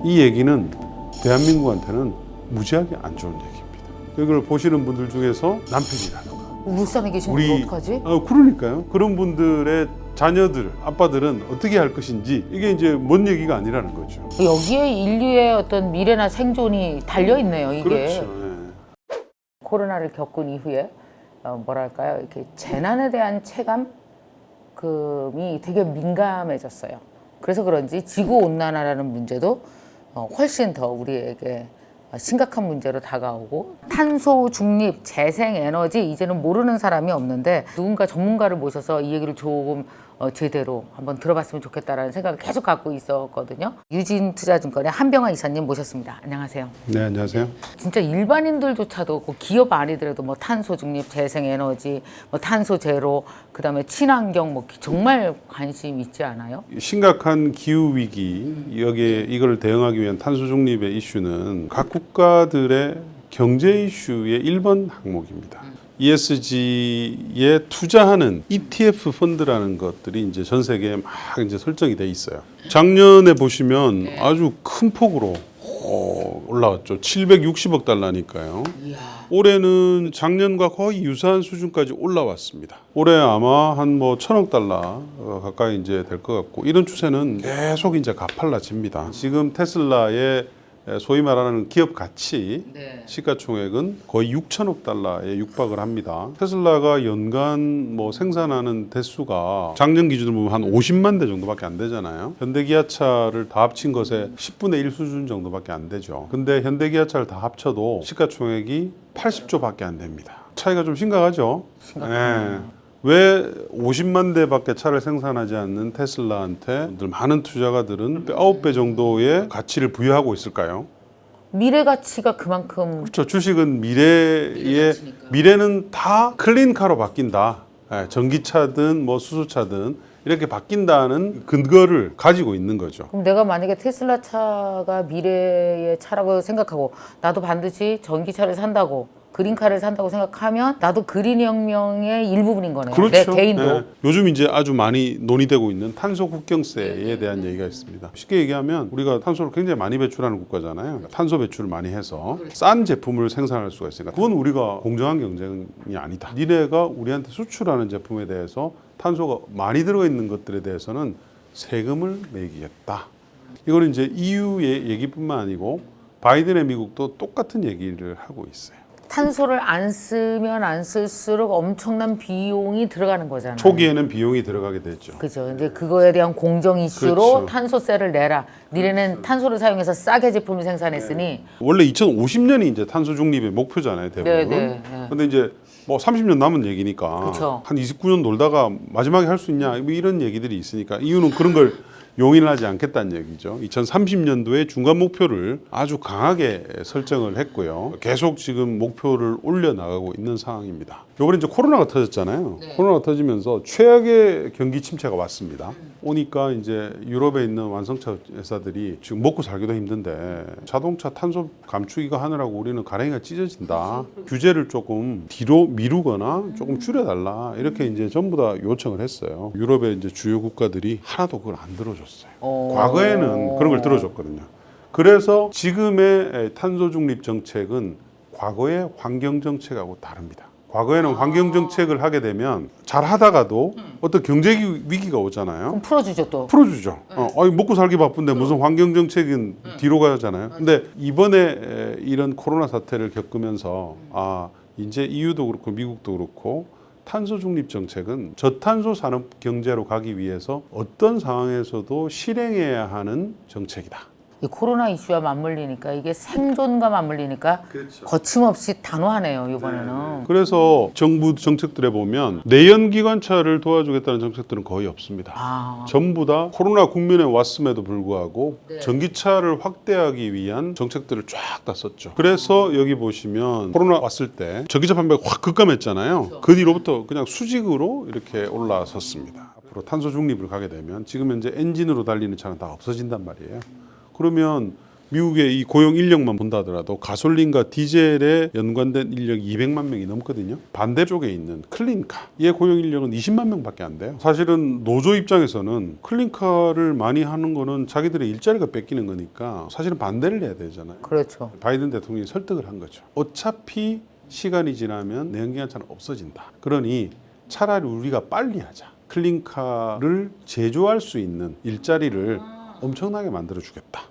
이 얘기는 대한민국한테는 무지하게 안 좋은 얘기입니다. 이걸 보시는 분들 중에서 남편이라든가 울산에 계신 분들 어떡하지? 그러니까요. 그런 분들의 자녀들, 아빠들은 어떻게 할 것인지 이게 이제 먼 얘기가 아니라는 거죠. 여기에 인류의 어떤 미래나 생존이 달려있네요, 이게. 그렇죠. 네. 코로나를 겪은 이후에 뭐랄까요, 이렇게 재난에 대한 체감이 되게 민감해졌어요. 그래서 그런지 지구온난화라는 문제도 훨씬 더 우리에게 심각한 문제로 다가오고, 탄소 중립, 재생에너지 이제는 모르는 사람이 없는데 누군가 전문가를 모셔서 이 얘기를 조금 제대로 한번 들어봤으면 좋겠다라는 생각을 계속 갖고 있었거든요. 유진투자증권의 한병화 이사님 모셨습니다. 안녕하세요. 네, 안녕하세요. 진짜 일반인들조차도 기업 아니더라도 뭐 탄소 중립, 재생에너지, 뭐 탄소 제로, 그다음에 친환경 뭐 정말 관심 있지 않아요? 심각한 기후 위기 여기에 이걸 대응하기 위한 탄소 중립의 이슈는 각 국가들의 경제 이슈의 1번 항목입니다. ESG에 투자하는 ETF 펀드라는 것들이 이제 전 세계에 막 이제 설정이 돼 있어요. 작년에 보시면 아주 큰 폭으로 올라왔죠. 760억 달러니까요. 이야. 올해는 작년과 거의 유사한 수준까지 올라왔습니다. 올해 아마 한 뭐 1,000억 달러 가까이 이제 될 것 같고, 이런 추세는 계속 이제 가팔라집니다. 지금 테슬라의 소위 말하는 기업 가치 시가총액은 거의 6천억 달러에 육박을 합니다. 테슬라가 연간 뭐 생산하는 대수가 작년 기준으로 보면 한 50만 대 정도밖에 안 되잖아요. 현대기아차를 다 합친 것에 10분의 1 수준 정도밖에 안 되죠. 근데 현대기아차를 다 합쳐도 시가총액이 80조밖에 안 됩니다. 차이가 좀 심각하죠. 네. 왜 50만 대밖에 차를 생산하지 않는 테슬라한테 많은 투자가들은 9배 정도의 가치를 부여하고 있을까요? 미래 가치가 그만큼. 그렇죠. 주식은 미래는 다 클린카로 바뀐다. 전기차든 뭐 수소차든 이렇게 바뀐다는 근거를 가지고 있는 거죠. 그럼 내가 만약에 테슬라 차가 미래의 차라고 생각하고 나도 반드시 전기차를 산다고, 그린카를 산다고 생각하면 나도 그린 혁명의 일부분인 거네요. 그렇죠. 내 개인도. 네. 요즘 이제 아주 많이 논의되고 있는 탄소 국경세에 대한 얘기가 있습니다. 쉽게 얘기하면 우리가 탄소를 굉장히 많이 배출하는 국가잖아요. 탄소 배출을 많이 해서 싼 제품을 생산할 수가 있으니까 그건 우리가 공정한 경쟁이 아니다. 니네가 우리한테 수출하는 제품에 대해서 탄소가 많이 들어가 있는 것들에 대해서는 세금을 매기겠다. 이걸 이제 EU의 얘기뿐만 아니고 바이든의 미국도 똑같은 얘기를 하고 있어요. 탄소를 안 쓰면 안 쓸수록 엄청난 비용이 들어가는 거잖아요. 초기에는 비용이 들어가게 되죠. 그죠. 이제 그거에 대한 공정 이슈로 그렇죠. 탄소세를 내라. 니네는 탄소를 사용해서 싸게 제품을 생산했으니. 원래 2050년이 이제 탄소 중립의 목표잖아요, 대부분. 네. 근데 이제 뭐 30년 남은 얘기니까 그쵸. 한 29년 놀다가 마지막에 할 수 있냐 뭐 이런 얘기들이 있으니까 이유는 그런 걸 용인을 하지 않겠다는 얘기죠. 2030년도에 중간 목표를 아주 강하게 설정을 했고요. 계속 지금 목표를 올려나가고 있는 상황입니다. 이번에 이제 코로나가 터졌잖아요. 코로나가 터지면서 최악의 경기 침체가 왔습니다. 오니까 이제 유럽에 있는 완성차 회사들이 지금 먹고 살기도 힘든데 자동차 탄소 감추기가 하느라고 우리는 가랭이가 찢어진다. 규제를 조금 뒤로 미루거나 조금 줄여달라. 이렇게 이제 전부 다 요청을 했어요. 유럽의 이제 주요 국가들이 하나도 그걸 안 들어줬어요. 과거에는 그런 걸 들어줬거든요. 그래서 지금의 탄소 중립 정책은 과거의 환경 정책하고 다릅니다. 과거에는 환경 정책을 하게 되면 잘 하다가도 어떤 경제 위기가 오잖아요. 그럼 풀어주죠 또. 풀어주죠. 아니, 먹고 살기 바쁜데 무슨 환경 정책은 뒤로 가잖아요. 근데 이번에 이런 코로나 사태를 겪으면서 이제 EU도 그렇고 미국도 그렇고 탄소 중립 정책은 저탄소 산업 경제로 가기 위해서 어떤 상황에서도 실행해야 하는 정책이다. 이 코로나 이슈와 맞물리니까, 이게 생존과 맞물리니까 거침없이 단호하네요, 이번에는. 그래서 정부 정책들에 보면 내연기관차를 도와주겠다는 정책들은 거의 없습니다. 전부 다 코로나 국면에 왔음에도 불구하고 전기차를 확대하기 위한 정책들을 쫙 다 썼죠. 그래서 여기 보시면 코로나 왔을 때 전기차 판매가 확 급감했잖아요. 그 뒤로부터 그냥 수직으로 이렇게 올라섰습니다. 앞으로 탄소 중립을 가게 되면 지금 현재 엔진으로 달리는 차는 다 없어진단 말이에요. 그러면 미국의 이 고용 인력만 본다 하더라도 가솔린과 디젤에 연관된 인력이 200만 명이 넘거든요. 반대쪽에 있는 클린카의 고용 인력은 20만 명밖에 안 돼요. 사실은 노조 입장에서는 클린카를 많이 하는 거는 자기들의 일자리가 뺏기는 거니까 사실은 반대를 해야 되잖아요. 그렇죠. 바이든 대통령이 설득을 한 거죠. 어차피 시간이 지나면 내연기관차는 없어진다. 그러니 차라리 우리가 빨리 하자. 클린카를 제조할 수 있는 일자리를 엄청나게 만들어 주겠다.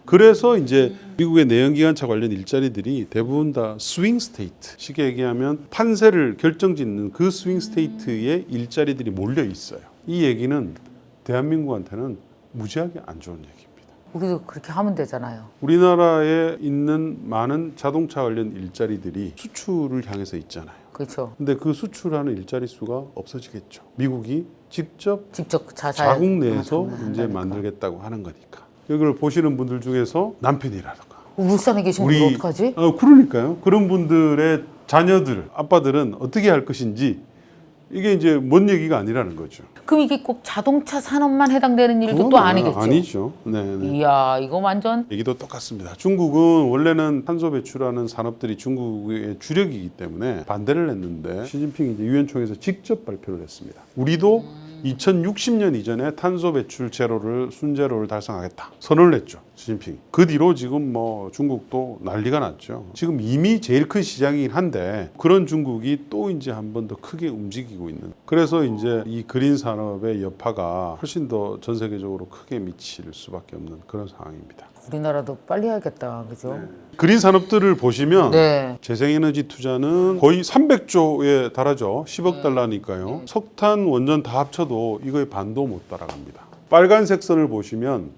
그래서 이제 미국의 내연기관차 관련 일자리들이 대부분 다 스윙 스테이트, 쉽게 얘기하면 판세를 결정짓는 그 스윙 스테이트의 일자리들이 몰려 있어요. 이 얘기는 대한민국한테는 무지하게 안 좋은 얘기입니다. 우리도 그렇게 하면 되잖아요. 우리나라에 있는 많은 자동차 관련 일자리들이 수출을 향해서 있잖아요. 그렇죠. 근데 그 수출하는 일자리 수가 없어지겠죠. 미국이 직접 자살 자국 내에서 한다니까. 이제 만들겠다고 하는 거니까. 이걸 보시는 분들 중에서 남편이라든가 울산에 계신 분들 어떡하지? 그러니까요. 그런 분들의 자녀들, 아빠들은 어떻게 할 것인지 이게 이제 뭔 얘기가 아니라는 거죠. 그럼 이게 꼭 자동차 산업만 해당되는 일도 또 그건 아니겠죠? 아니죠. 네. 이야, 이거 완전 얘기도 똑같습니다. 중국은 원래는 탄소 배출하는 산업들이 중국의 주력이기 때문에 반대를 했는데 시진핑이 이제 유엔 총회에서 직접 발표를 했습니다. 우리도 2060년 이전에 탄소 배출 제로를 순제로를 달성하겠다 선언을 했죠. 시진핑. 그 뒤로 지금 뭐 중국도 난리가 났죠. 지금 이미 제일 큰 시장이긴 한데 그런 중국이 또 이제 한 번 더 크게 움직이고 있는. 그래서 이제 이 그린 산업의 여파가 훨씬 더 전 세계적으로 크게 미칠 수밖에 없는 그런 상황입니다. 우리나라도 빨리 해야겠다, 그죠? 그린 산업들을 보시면 네. 재생에너지 투자는 거의 300조에 달하죠. 10억 달러니까요. 석탄, 원전 다 합쳐도 이거의 반도 못 따라갑니다. 빨간색 선을 보시면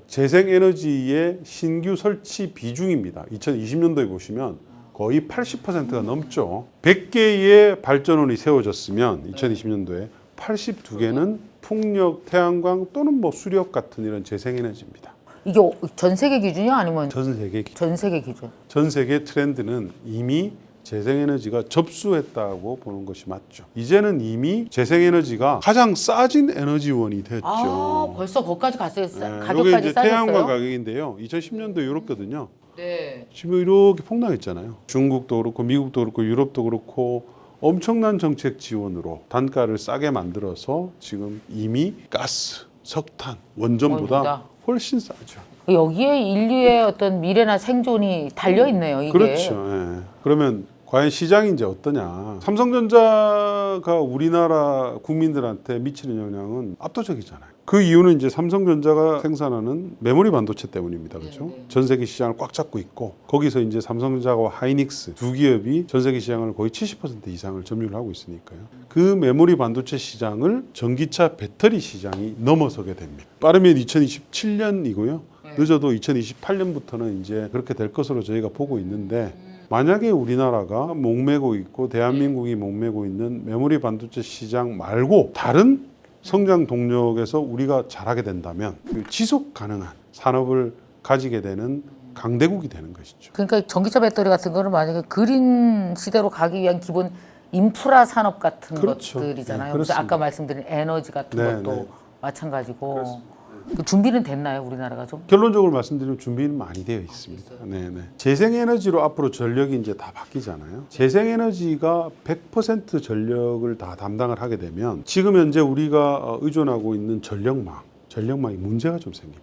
재생에너지의 신규 설치 비중입니다. 2020년도에 보시면 거의 80%가 넘죠. 100개의 발전원이 세워졌으면 2020년도에 82개는 풍력, 태양광 또는 뭐 수력 같은 이런 재생에너지입니다. 이게 전 세계 기준이요? 아니면 전 세계 전 세계 기준? 전 세계 트렌드는 이미 재생에너지가 접수했다고 보는 것이 맞죠. 이제는 이미 재생에너지가 가장 싸진 에너지원이 됐죠. 아, 벌써 거기까지 갔어요. 이게 가격까지 이제 싸졌어요? 태양광 가격인데요. 2010년도에 이렇거든요. 네. 지금 이렇게 폭락했잖아요. 중국도 그렇고 미국도 그렇고 유럽도 그렇고 엄청난 정책 지원으로 단가를 싸게 만들어서 지금 이미 가스, 석탄, 원전보다 훨씬 싸죠. 여기에 인류의 어떤 미래나 생존이 달려 있네요. 이게. 그렇죠. 예. 그러면 과연 시장이 이제 어떠냐? 삼성전자가 우리나라 국민들한테 미치는 영향은 압도적이잖아요. 그 이유는 이제 삼성전자가 생산하는 메모리 반도체 때문입니다. 그렇죠? 전 세계 시장을 꽉 잡고 있고 거기서 이제 삼성전자와 하이닉스 두 기업이 전 세계 시장을 거의 70% 이상을 점유하고 있으니까요. 그 메모리 반도체 시장을 전기차 배터리 시장이 넘어서게 됩니다. 빠르면 2027년이고요. 늦어도 2028년부터는 이제 그렇게 될 것으로 저희가 보고 있는데 만약에 우리나라가 목매고 있고 대한민국이 목매고 있는 메모리 반도체 시장 말고 다른 성장 동력에서 우리가 잘하게 된다면 지속 가능한 산업을 가지게 되는 강대국이 되는 것이죠. 그러니까 전기차 배터리 같은 거는 만약에 그린 시대로 가기 위한 기본 인프라 산업 같은 그렇죠. 것들이잖아요. 네, 그래서 그렇습니다. 아까 말씀드린 에너지 같은 네, 것도 네. 마찬가지고 그렇습니다. 그 준비는 됐나요, 우리나라가 좀? 결론적으로 말씀드리면 준비는 많이 되어 있습니다. 네네. 재생에너지로 앞으로 전력이 이제 다 바뀌잖아요. 재생에너지가 100% 전력을 다 담당을 하게 되면 지금 현재 우리가 의존하고 있는 전력망이 문제가 좀 생깁니다.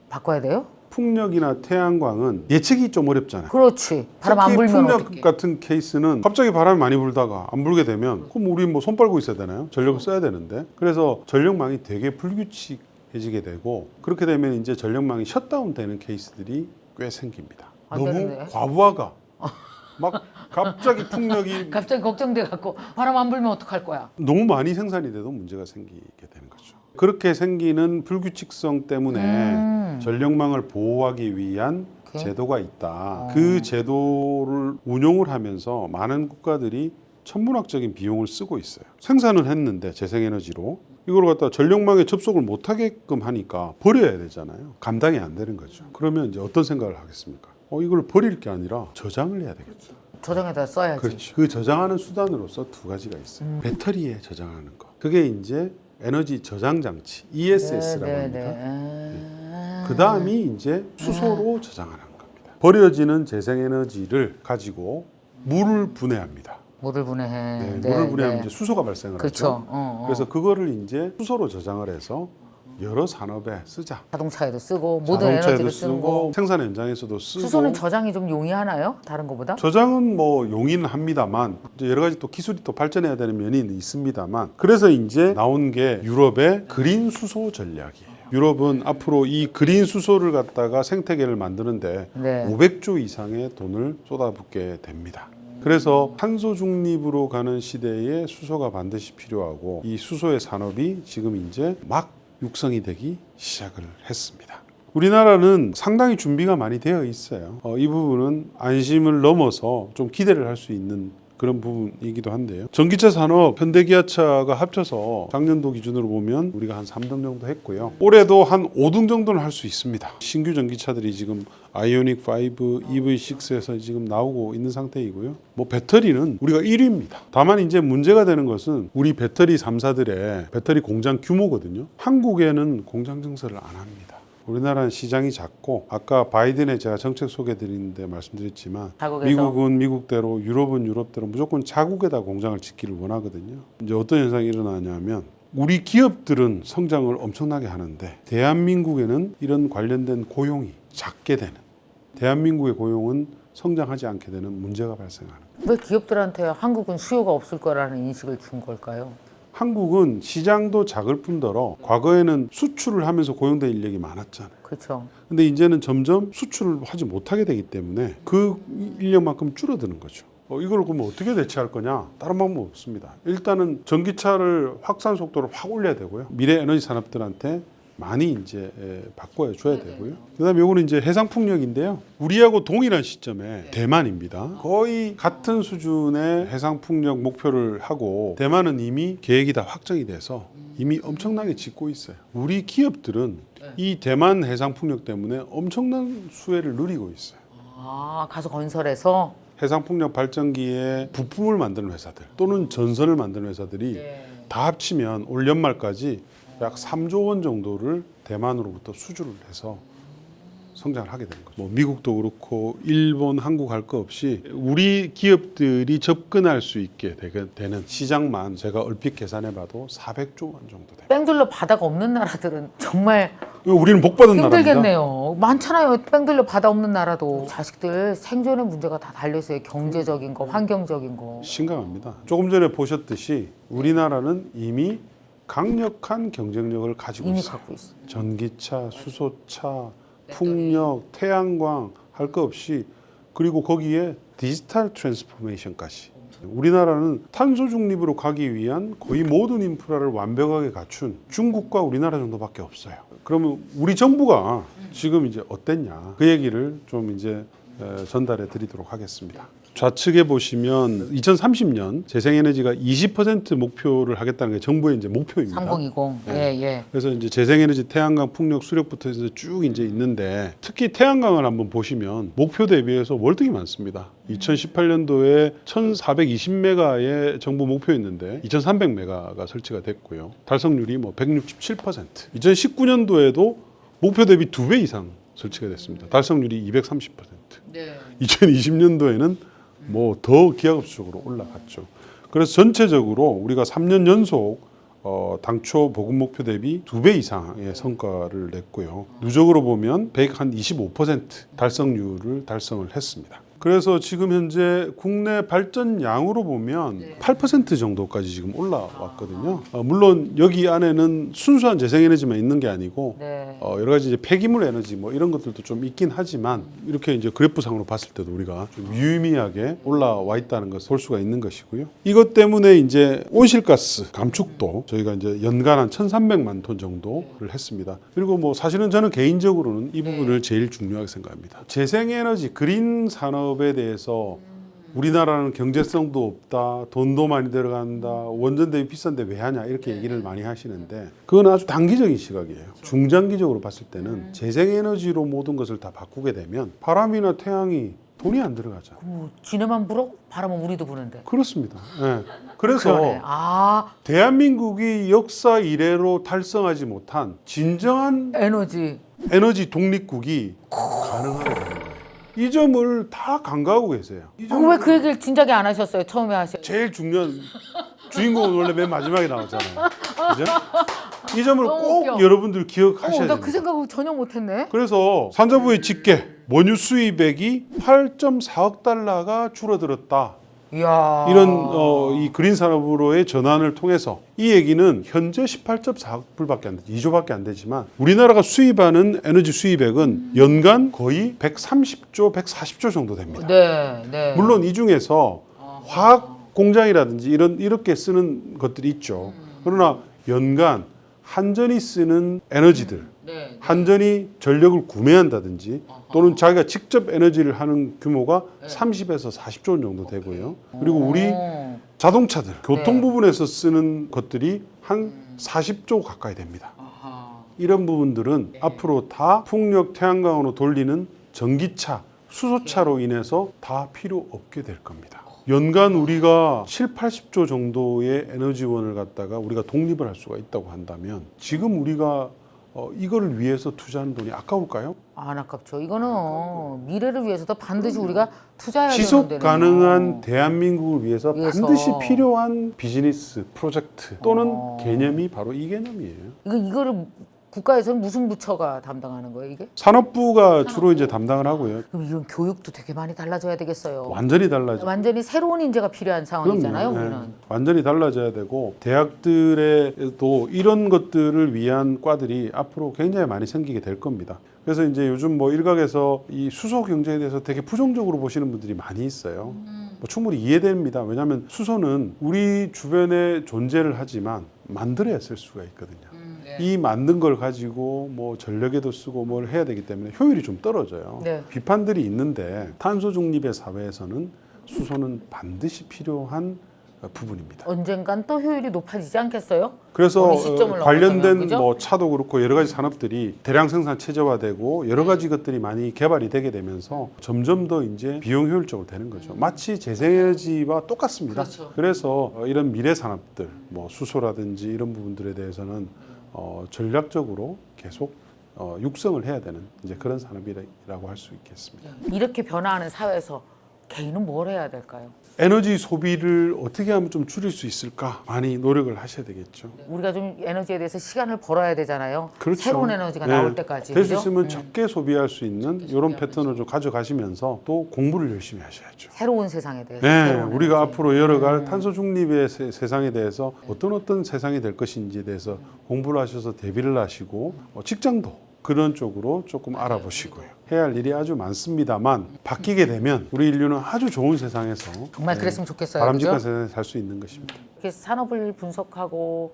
바꿔야 돼요? 풍력이나 태양광은 예측이 좀 어렵잖아요. 그렇지. 바람 안 특히 불면 풍력 어떡해. 같은 케이스는 갑자기 바람이 많이 불다가 안 불게 되면 그럼 우리 뭐 손 빨고 있어야 되나요? 전력을 써야 되는데 그래서 전력망이 되게 불규칙해지게 되고 그렇게 되면 이제 전력망이 셧다운 되는 케이스들이 꽤 생깁니다. 안 너무 되는데? 과부하가 막 갑자기 풍력이 갑자기 걱정돼 갖고 바람 안 불면 어떡할 거야? 너무 많이 생산이 돼도 문제가 생기게 되는 거죠. 그렇게 생기는 불규칙성 때문에 전력망을 보호하기 위한 제도가 있다. 그 제도를 운용을 하면서 많은 국가들이 천문학적인 비용을 쓰고 있어요. 생산을 했는데 재생에너지로 이걸 갖다 전력망에 접속을 못하게끔 하니까 버려야 되잖아요. 감당이 안 되는 거죠. 그러면 이제 어떤 생각을 하겠습니까? 이걸 버릴 게 아니라 저장을 해야 되겠죠. 저장에다 써야지. 그렇죠. 그 저장하는 수단으로서 두 가지가 있어요. 배터리에 저장하는 거. 그게 이제 에너지 저장 장치 ESS라고 합니다. 그 다음이 이제 수소로 저장하는 겁니다. 버려지는 재생에너지를 가지고 물을 분해합니다. 물을 분해해. 네, 물을 분해하면 이제 수소가 발생을 그렇죠. 하죠. 그래서 그거를 이제 수소로 저장을 해서 여러 산업에 쓰자. 자동차에도 쓰고 모든 자동차에도 에너지를 쓰는 거. 생산 현장에서도 쓰고. 수소는 저장이 좀 용이하나요? 다른 것보다? 저장은 뭐 용이는 합니다만 이제 여러 가지 또 기술이 또 발전해야 되는 면이 있습니다만 그래서 이제 나온 게 유럽의 그린 수소 전략이에요. 유럽은 앞으로 이 그린 수소를 갖다가 생태계를 만드는데 네. 500조 이상의 돈을 쏟아붓게 됩니다. 그래서 탄소 중립으로 가는 시대에 수소가 반드시 필요하고 이 수소의 산업이 지금 이제 막 육성이 되기 시작을 했습니다. 우리나라는 상당히 준비가 많이 되어 있어요. 이 부분은 안심을 넘어서 좀 기대를 할 수 있는 그런 부분이기도 한데요. 전기차 산업, 현대기아차가 합쳐서 작년도 기준으로 보면 우리가 한 3등 정도 했고요. 올해도 한 5등 정도는 할 수 있습니다. 신규 전기차들이 지금 아이오닉 5, EV6에서 지금 나오고 있는 상태이고요. 뭐 배터리는 우리가 1위입니다. 다만 이제 문제가 되는 것은 우리 배터리 3사들의 배터리 공장 규모거든요. 한국에는 공장 증설을 안 합니다. 우리나라는 시장이 작고 아까 바이든의 제가 정책 소개드리는데 말씀드렸지만 자국에서. 미국은 미국대로 유럽은 유럽대로 무조건 자국에다 공장을 짓기를 원하거든요. 이제 어떤 현상이 일어나냐면 우리 기업들은 성장을 엄청나게 하는데 대한민국에는 이런 관련된 고용이 작게 되는 대한민국의 고용은 성장하지 않게 되는 문제가 발생하는 거예요. 왜 기업들한테 한국은 수요가 없을 거라는 인식을 준 걸까요? 한국은 시장도 작을 뿐더러 과거에는 수출을 하면서 고용된 인력이 많았잖아요. 그렇죠. 근데 이제는 점점 수출을 하지 못하게 되기 때문에 그 인력만큼 줄어드는 거죠. 이걸 그러면 어떻게 대체할 거냐? 다른 방법 없습니다. 일단은 전기차를 확산 속도를 확 올려야 되고요. 미래 에너지 산업들한테 많이 이제 바꿔 줘야 되고요. 그다음에 요거는 이제 해상 풍력인데요. 우리하고 동일한 시점에 대만입니다. 거의 같은 수준의 해상 풍력 목표를 하고 대만은 이미 계획이 다 확정이 돼서 이미 엄청나게 짓고 있어요. 우리 기업들은 이 대만 해상 풍력 때문에 엄청난 수혜를 누리고 있어요. 아, 가서 건설해서 해상풍력 발전기에 부품을 만드는 회사들 또는 전선을 만드는 회사들이 다 합치면 올 연말까지 약 3조 원 정도를 대만으로부터 수주를 해서 성장을 하게 되는 거죠. 뭐 미국도 그렇고 일본, 한국 할 거 없이 우리 기업들이 접근할 수 있게 되는 시장만 제가 얼핏 계산해봐도 400조 원 정도 돼요. 뺑둘러 바다가 없는 나라들은 정말 우리는 복 받은 나라입니다. 힘들겠네요. 많잖아요. 뺑둘러 바다 없는 나라도. 자식들 생존의 문제가 다 달려있어요. 경제적인 거, 환경적인 거. 심각합니다. 조금 전에 보셨듯이 우리나라는 이미 강력한 경쟁력을 가지고 이미 있어요. 갖고 있어. 전기차, 수소차, 풍력, 태양광 할 거 없이 그리고 거기에 디지털 트랜스포메이션까지. 우리나라는 탄소 중립으로 가기 위한 거의 모든 인프라를 완벽하게 갖춘 중국과 우리나라 정도밖에 없어요. 그러면 우리 정부가 지금 이제 어땠냐 그 얘기를 좀 이제 전달해 드리도록 하겠습니다. 좌측에 보시면 2030년 재생에너지가 20% 목표를 하겠다는 게 정부의 이제 목표입니다. 3020. 예. 그래서 이제 재생에너지, 태양광, 풍력, 수력부터 해서 쭉 이제 있는데 특히 태양광을 한번 보시면 목표 대비해서 월등히 많습니다. 2018년도에 1,420메가의 정부 목표였는데 2,300메가가 설치가 됐고요. 달성률이 뭐 167%. 2019년도에도 목표 대비 2배 이상 설치가 됐습니다. 달성률이 230%. 네. 2020년도에는 뭐 더 기하급수적으로 올라갔죠. 그래서 전체적으로 우리가 3년 연속 당초 보급 목표 대비 2배 이상의 성과를 냈고요. 누적으로 보면 125% 달성률을 달성을 했습니다. 그래서 지금 현재 국내 발전량으로 보면 8% 정도까지 지금 올라왔거든요. 물론 여기 안에는 순수한 재생에너지만 있는 게 아니고 여러 가지 이제 폐기물 에너지 뭐 이런 것들도 좀 있긴 하지만 이렇게 이제 그래프상으로 봤을 때도 우리가 좀 유의미하게 올라와 있다는 것을 볼 수가 있는 것이고요. 이것 때문에 이제 온실가스 감축도 저희가 이제 연간 한 1,300만 톤 정도를 했습니다. 그리고 뭐 사실은 저는 개인적으로는 이 부분을 제일 중요하게 생각합니다. 재생에너지 그린 산업 에 대해서 우리나라는 경제성도 없다, 돈도 많이 들어간다, 원전 대비 비싼데 왜 하냐 이렇게 얘기를 많이 하시는데 그건 아주 단기적인 시각이에요. 중장기적으로 봤을 때는 재생에너지로 모든 것을 다 바꾸게 되면 바람이나 태양이 돈이 안 들어가죠. 지네만 불어? 바람은 우리도 부는데. 그렇습니다. 네. 그래서 그러네. 대한민국이 역사 이래로 달성하지 못한 진정한 에너지. 에너지 독립국이 가능하게 되는 거예요. 이 점을 다 간과하고 계세요. 왜 그 얘기를 진작에 안 하셨어요? 처음에 하셨. 제일 중요한 주인공은 원래 맨 마지막에 나오잖아요. 그죠? 이 점을 너무 꼭 웃겨. 여러분들 기억하셔야 나 됩니다. 그 생각을 전혀 못했네. 그래서 산자부의 집계 원유 수입액이 8.4억 달러가 줄어들었다. 이야. 이런 이 그린 산업으로의 전환을 통해서 이 얘기는 현재 18.4억 불밖에 안 되지 2조밖에 안 되지만 우리나라가 수입하는 에너지 수입액은 연간 거의 130조, 140조 정도 됩니다. 네. 물론 이 중에서 화학 공장이라든지 이렇게 쓰는 것들이 있죠. 그러나 연간 한전이 쓰는 에너지들, 한전이 전력을 구매한다든지 또는 자기가 직접 에너지를 하는 규모가 30에서 40조 원 정도 되고요. 그리고 우리 자동차들, 교통 부분에서 쓰는 것들이 한 40조 가까이 됩니다. 이런 부분들은 앞으로 다 풍력 태양광으로 돌리는 전기차, 수소차로 인해서 다 필요 없게 될 겁니다. 연간 우리가 7, 80조 정도의 에너지원을 갖다가 우리가 독립을 할 수가 있다고 한다면 지금 우리가 이거를 위해서 투자하는 돈이 아까울까요? 안 아깝죠. 이거는 미래를 위해서도 반드시 우리가 투자해야 지속 되는 가능한 대한민국을 위해서 위해서. 반드시 필요한 비즈니스 프로젝트 또는 개념이 바로 이 개념이에요. 이거를 국가에서는 무슨 부처가 담당하는 거예요, 이게? 산업부가 주로 이제 담당을 하고요. 그럼 이런 교육도 되게 많이 달라져야 되겠어요. 완전히 달라져. 완전히 새로운 인재가 필요한 상황이잖아요, 그럼요. 우리는. 네. 완전히 달라져야 되고 대학들에도 이런 것들을 위한 과들이 앞으로 굉장히 많이 생기게 될 겁니다. 그래서 이제 요즘 뭐 일각에서 이 수소 경제에 대해서 되게 부정적으로 보시는 분들이 많이 있어요. 뭐 충분히 이해됩니다. 왜냐하면 수소는 우리 주변에 존재를 하지만 만들어야 쓸 수가 있거든요. 이 만든 걸 가지고 뭐 전력에도 쓰고 뭘 해야 되기 때문에 효율이 좀 떨어져요. 네. 비판들이 있는데 탄소 중립의 사회에서는 수소는 반드시 필요한 부분입니다. 언젠간 또 효율이 높아지지 않겠어요? 그래서 어느 시점을 관련된 넘어서면, 그죠? 뭐 차도 그렇고 여러 가지 산업들이 대량 생산 체제화되고 여러 가지 것들이 많이 개발이 되게 되면서 점점 더 이제 비용 효율적으로 되는 거죠. 마치 재생에너지와 똑같습니다. 그렇죠. 그래서 이런 미래 산업들, 뭐 수소라든지 이런 부분들에 대해서는 전략적으로 계속 육성을 해야 되는 이제 그런 산업이라고 할 수 있겠습니다. 이렇게 변화하는 사회에서 개인은 뭘 해야 될까요? 에너지 소비를 어떻게 하면 좀 줄일 수 있을까 많이 노력을 하셔야 되겠죠. 우리가 좀 에너지에 대해서 시간을 벌어야 되잖아요. 그렇죠. 새로운 에너지가 네. 나올 때까지. 될 수 그죠? 있으면 적게 소비할 수 있는 이런 패턴을 좀 가져가시면서 또 공부를 열심히 하셔야죠. 새로운 세상에 대해서. 네, 새로운 우리가 에너지. 앞으로 열어갈 탄소 중립의 세상에 대해서 어떤 세상이 될 것인지에 대해서 공부를 하셔서 대비를 하시고 직장도 그런 쪽으로 조금 알아보시고요. 해야 할 일이 아주 많습니다만 바뀌게 되면 우리 인류는 아주 좋은 세상에서 정말 그랬으면 좋겠어요. 바람직한 그죠? 세상에 살 수 있는 것입니다. 이렇게 산업을 분석하고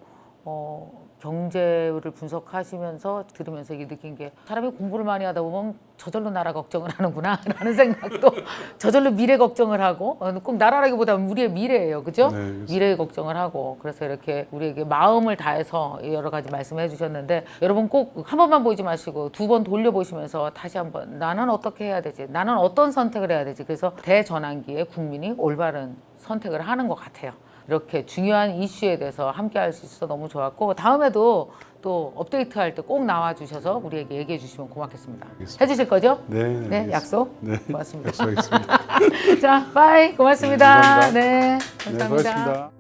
경제를 분석하시면서 들으면서 이게 느낀 게 사람이 공부를 많이 하다 보면 저절로 나라 걱정을 하는구나 라는 생각도 저절로 미래 걱정을 하고 꼭 나라라기보다는 우리의 미래예요. 그죠? 네, 그렇습니다. 미래의 걱정을 하고 그래서 이렇게 우리에게 마음을 다해서 여러 가지 말씀해 주셨는데 여러분 꼭 한 번만 보지 마시고 두 번 돌려보시면서 다시 한번 나는 어떻게 해야 되지? 나는 어떤 선택을 해야 되지? 그래서 대전환기에 국민이 올바른 선택을 하는 것 같아요. 이렇게 중요한 이슈에 대해서 함께 할 수 있어서 너무 좋았고 다음에도 또 업데이트할 때 꼭 나와주셔서 우리에게 얘기해 주시면 고맙겠습니다. 알겠습니다. 해주실 거죠? 네, 네, 알겠습니다. 약속? 네, 고맙습니다. 약속하겠습니다. 자, 빠이. 고맙습니다. 네, 감사합니다. 네, 네, 감사합니다. 수고하셨습니다.